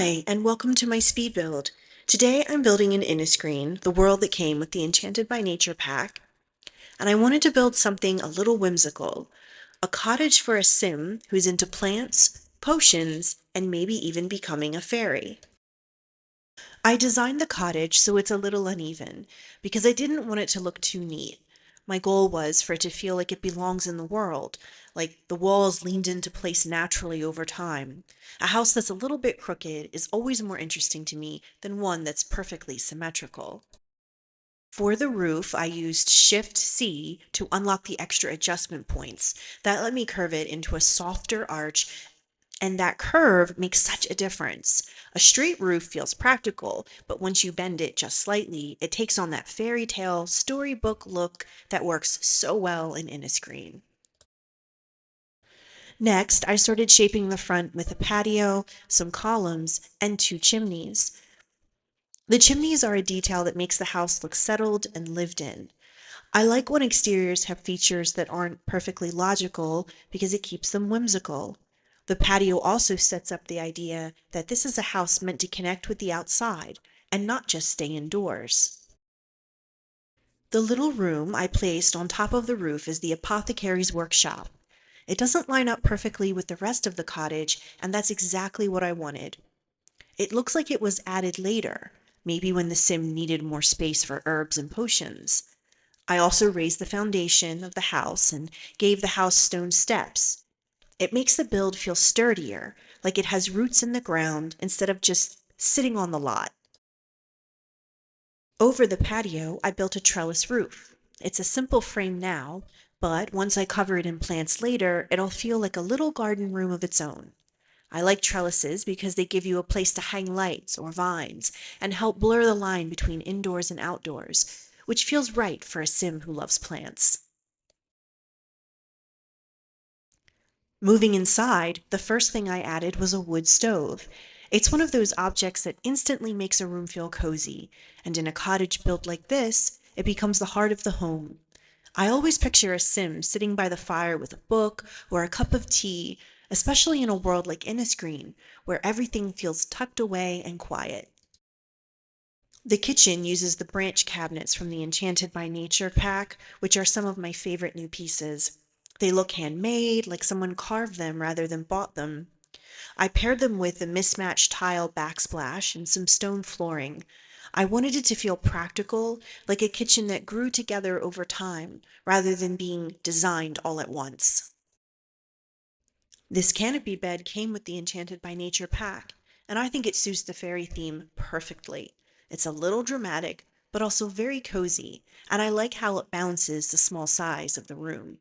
Hi, and welcome to my speed build. Today I'm building an Innisgreen, the world that came with the Enchanted by Nature pack, and I wanted to build something a little whimsical, a cottage for a sim who's into plants, potions, and maybe even becoming a fairy. I designed the cottage so it's a little uneven, because I didn't want it to look too neat. My goal was for it to feel like it belongs in the world, like the walls leaned into place naturally over time. A house that's a little bit crooked is always more interesting to me than one that's perfectly symmetrical. For the roof, I used Shift C to unlock the extra adjustment points. That let me curve it into a softer arch, and that curve makes such a difference. A straight roof feels practical, but once you bend it just slightly, it takes on that fairy tale storybook look that works so well in Innisgreen. Next, I started shaping the front with a patio, some columns, and two chimneys. The chimneys are a detail that makes the house look settled and lived in. I like when exteriors have features that aren't perfectly logical because it keeps them whimsical. The patio also sets up the idea that this is a house meant to connect with the outside and not just stay indoors. The little room I placed on top of the roof is the apothecary's workshop. It doesn't line up perfectly with the rest of the cottage, and that's exactly what I wanted. It looks like it was added later, maybe when the sim needed more space for herbs and potions. I also raised the foundation of the house and gave the house stone steps. It makes the build feel sturdier, like it has roots in the ground instead of just sitting on the lot. Over the patio, I built a trellis roof. It's a simple frame now, but once I cover it in plants later, it'll feel like a little garden room of its own. I like trellises because they give you a place to hang lights or vines and help blur the line between indoors and outdoors, which feels right for a sim who loves plants. Moving inside, the first thing I added was a wood stove. It's one of those objects that instantly makes a room feel cozy, and in a cottage built like this, it becomes the heart of the home. I always picture a sim sitting by the fire with a book or a cup of tea, especially in a world like Innisgreen, where everything feels tucked away and quiet. The kitchen uses the branch cabinets from the Enchanted by Nature pack, which are some of my favorite new pieces. They look handmade, like someone carved them rather than bought them. I paired them with a mismatched tile backsplash and some stone flooring. I wanted it to feel practical, like a kitchen that grew together over time, rather than being designed all at once. This canopy bed came with the Enchanted by Nature pack, and I think it suits the fairy theme perfectly. It's a little dramatic, but also very cozy, and I like how it balances the small size of the room.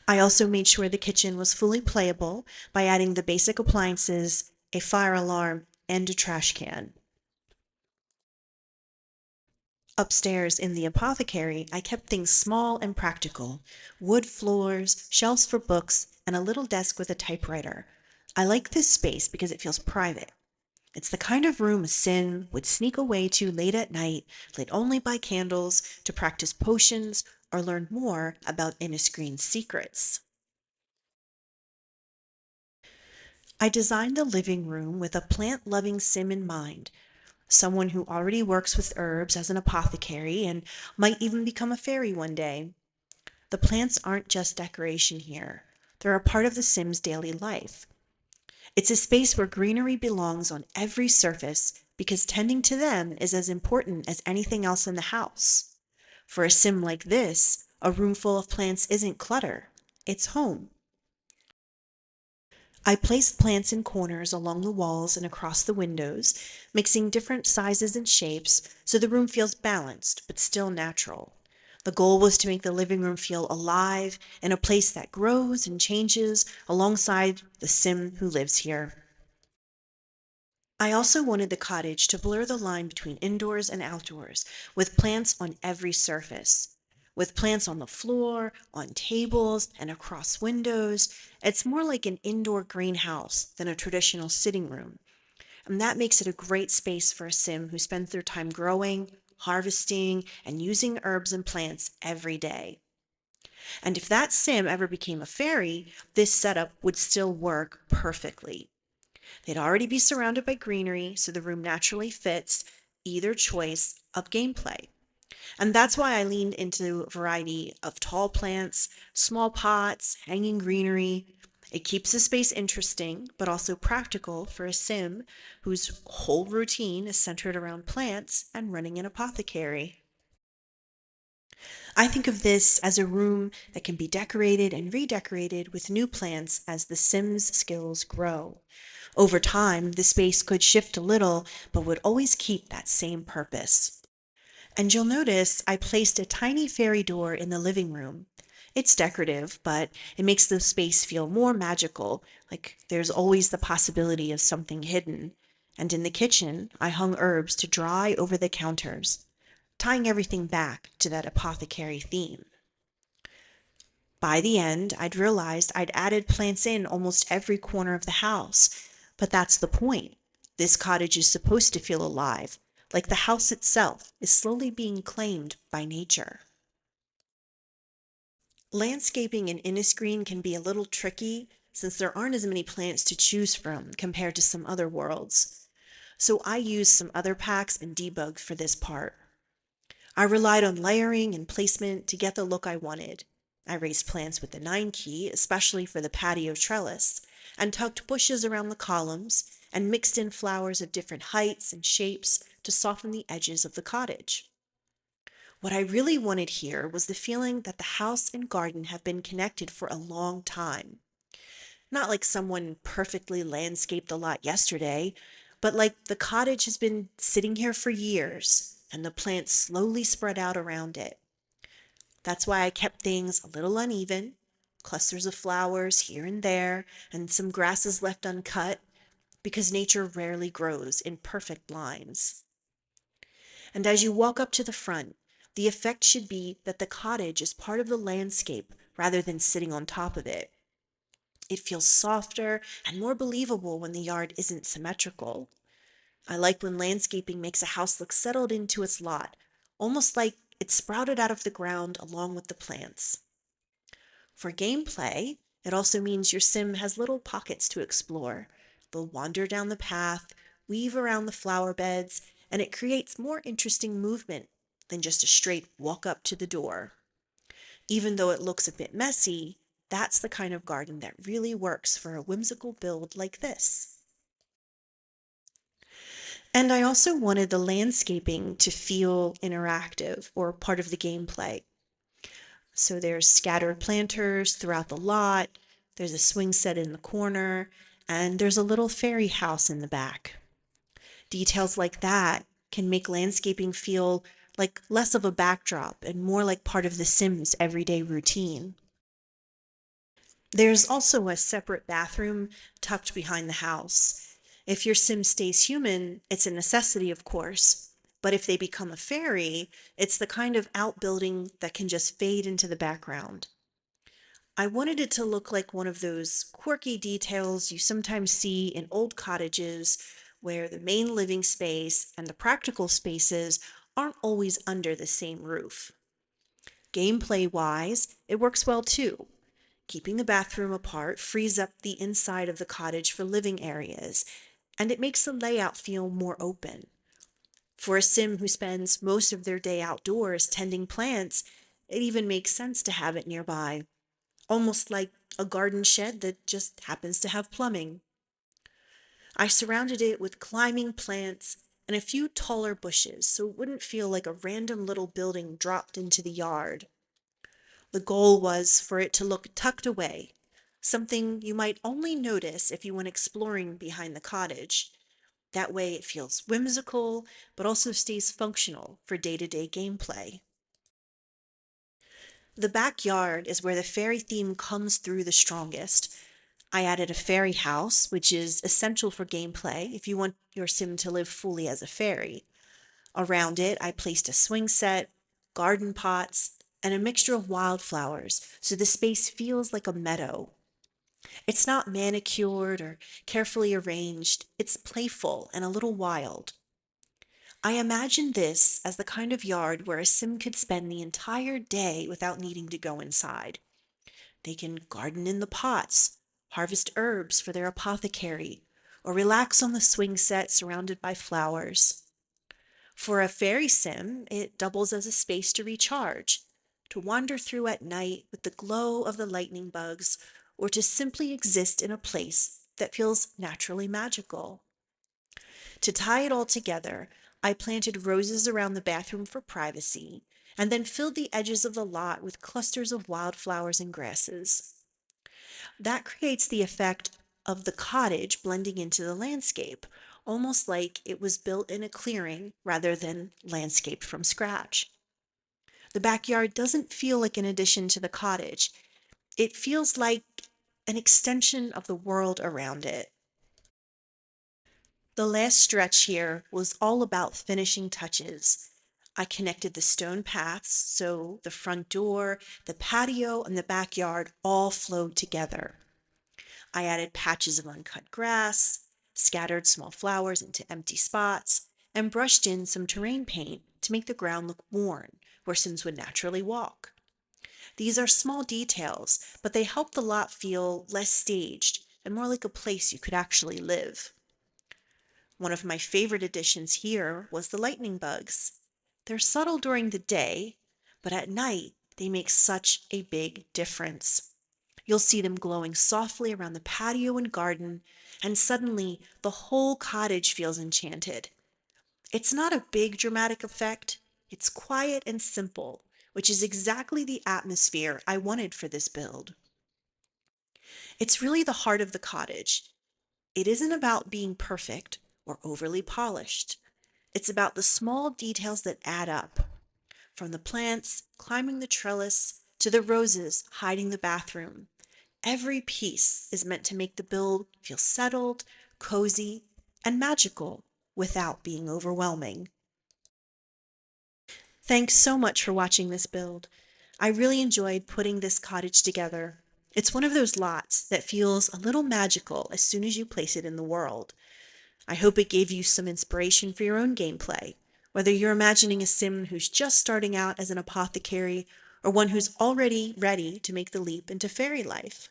I also made sure the kitchen was fully playable by adding the basic appliances, a fire alarm, and a trash can. Upstairs in the apothecary, I kept things small and practical: wood floors, shelves for books, and a little desk with a typewriter. I like this space because it feels private. It's the kind of room a Sin would sneak away to late at night, lit only by candles, to practice potions or learn more about Innisgreen's secrets. I designed the living room with a plant-loving Sim in mind, someone who already works with herbs as an apothecary and might even become a fairy one day. The plants aren't just decoration here. They're a part of the Sim's daily life. It's a space where greenery belongs on every surface because tending to them is as important as anything else in the house. For a Sim like this, a room full of plants isn't clutter, it's home. I placed plants in corners along the walls and across the windows, mixing different sizes and shapes so the room feels balanced but still natural. The goal was to make the living room feel alive and a place that grows and changes alongside the Sim who lives here. I also wanted the cottage to blur the line between indoors and outdoors, with plants on every surface. With plants on the floor, on tables, and across windows, it's more like an indoor greenhouse than a traditional sitting room. And that makes it a great space for a Sim who spends their time growing, harvesting, and using herbs and plants every day. And if that Sim ever became a fairy, this setup would still work perfectly. They'd already be surrounded by greenery, so the room naturally fits either choice of gameplay. And that's why I leaned into a variety of tall plants, small pots, hanging greenery. It keeps the space interesting, but also practical for a sim whose whole routine is centered around plants and running an apothecary. I think of this as a room that can be decorated and redecorated with new plants as the Sims skills grow. Over time, the space could shift a little, but would always keep that same purpose. And you'll notice I placed a tiny fairy door in the living room. It's decorative, but it makes the space feel more magical, like there's always the possibility of something hidden. And in the kitchen, I hung herbs to dry over the counters, tying everything back to that apothecary theme. By the end, I'd realized I'd added plants in almost every corner of the house. But that's the point. This cottage is supposed to feel alive, like the house itself is slowly being claimed by nature. Landscaping in Innisgreen can be a little tricky since there aren't as many plants to choose from compared to some other worlds. So I used some other packs and debugged for this part. I relied on layering and placement to get the look I wanted. I raised plants with the 9 key, especially for the patio trellis, and tucked bushes around the columns, and mixed in flowers of different heights and shapes to soften the edges of the cottage. What I really wanted here was the feeling that the house and garden have been connected for a long time. Not like someone perfectly landscaped the lot yesterday, but like the cottage has been sitting here for years and the plants slowly spread out around it. That's why I kept things a little uneven, clusters of flowers here and there, and some grasses left uncut, because nature rarely grows in perfect lines. And as you walk up to the front, the effect should be that the cottage is part of the landscape rather than sitting on top of it. It feels softer and more believable when the yard isn't symmetrical. I like when landscaping makes a house look settled into its lot, almost like it sprouted out of the ground along with the plants. For gameplay, it also means your sim has little pockets to explore. They'll wander down the path, weave around the flower beds, and it creates more interesting movement than just a straight walk up to the door. Even though it looks a bit messy, that's the kind of garden that really works for a whimsical build like this. And I also wanted the landscaping to feel interactive or part of the gameplay. So there's scattered planters throughout the lot, there's a swing set in the corner, and there's a little fairy house in the back. Details like that can make landscaping feel like less of a backdrop and more like part of the Sims' everyday routine. There's also a separate bathroom tucked behind the house. If your sim stays human, it's a necessity, of course. But if they become a fairy, it's the kind of outbuilding that can just fade into the background. I wanted it to look like one of those quirky details you sometimes see in old cottages where the main living space and the practical spaces aren't always under the same roof. Gameplay wise, it works well too. Keeping the bathroom apart frees up the inside of the cottage for living areas, and it makes the layout feel more open. For a sim who spends most of their day outdoors tending plants, it even makes sense to have it nearby, almost like a garden shed that just happens to have plumbing. I surrounded it with climbing plants and a few taller bushes so it wouldn't feel like a random little building dropped into the yard. The goal was for it to look tucked away, something you might only notice if you went exploring behind the cottage. That way it feels whimsical, but also stays functional for day-to-day gameplay. The backyard is where the fairy theme comes through the strongest. I added a fairy house, which is essential for gameplay if you want your sim to live fully as a fairy. Around it, I placed a swing set, garden pots, and a mixture of wildflowers, so the space feels like a meadow. It's not manicured or carefully arranged, it's playful and a little wild. I imagine this as the kind of yard where a sim could spend the entire day without needing to go inside. They can garden in the pots, harvest herbs for their apothecary, or relax on the swing set surrounded by flowers. For a fairy sim, it doubles as a space to recharge, to wander through at night with the glow of the lightning bugs, or to simply exist in a place that feels naturally magical. To tie it all together, I planted roses around the bathroom for privacy, and then filled the edges of the lot with clusters of wildflowers and grasses. That creates the effect of the cottage blending into the landscape, almost like it was built in a clearing rather than landscaped from scratch. The backyard doesn't feel like an addition to the cottage, it feels like an extension of the world around it. The last stretch here was all about finishing touches. I connected the stone paths so the front door, the patio, and the backyard all flowed together. I added patches of uncut grass, scattered small flowers into empty spots, and brushed in some terrain paint to make the ground look worn, where Sims would naturally walk. These are small details, but they help the lot feel less staged and more like a place you could actually live. One of my favorite additions here was the lightning bugs. They're subtle during the day, but at night they make such a big difference. You'll see them glowing softly around the patio and garden, and suddenly the whole cottage feels enchanted. It's not a big dramatic effect, it's quiet and simple, which is exactly the atmosphere I wanted for this build. It's really the heart of the cottage. It isn't about being perfect or overly polished. It's about the small details that add up, from the plants climbing the trellis to the roses hiding the bathroom. Every piece is meant to make the build feel settled, cozy, and magical without being overwhelming. Thanks so much for watching this build. I really enjoyed putting this cottage together. It's one of those lots that feels a little magical as soon as you place it in the world. I hope it gave you some inspiration for your own gameplay, whether you're imagining a sim who's just starting out as an apothecary or one who's already ready to make the leap into fairy life.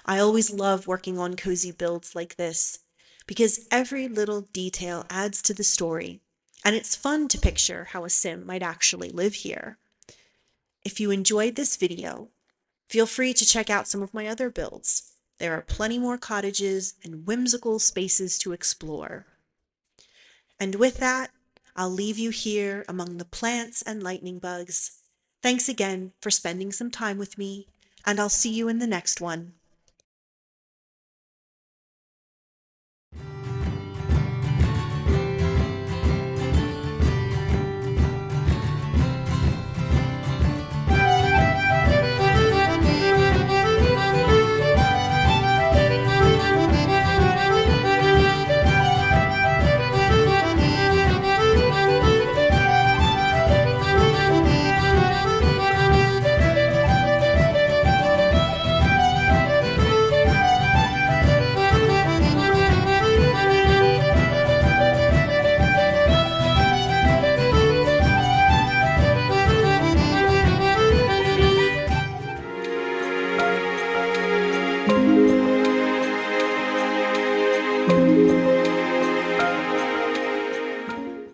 I always love working on cozy builds like this because every little detail adds to the story, and it's fun to picture how a sim might actually live here. If you enjoyed this video, feel free to check out some of my other builds. There are plenty more cottages and whimsical spaces to explore. And with that, I'll leave you here among the plants and lightning bugs. Thanks again for spending some time with me, and I'll see you in the next one.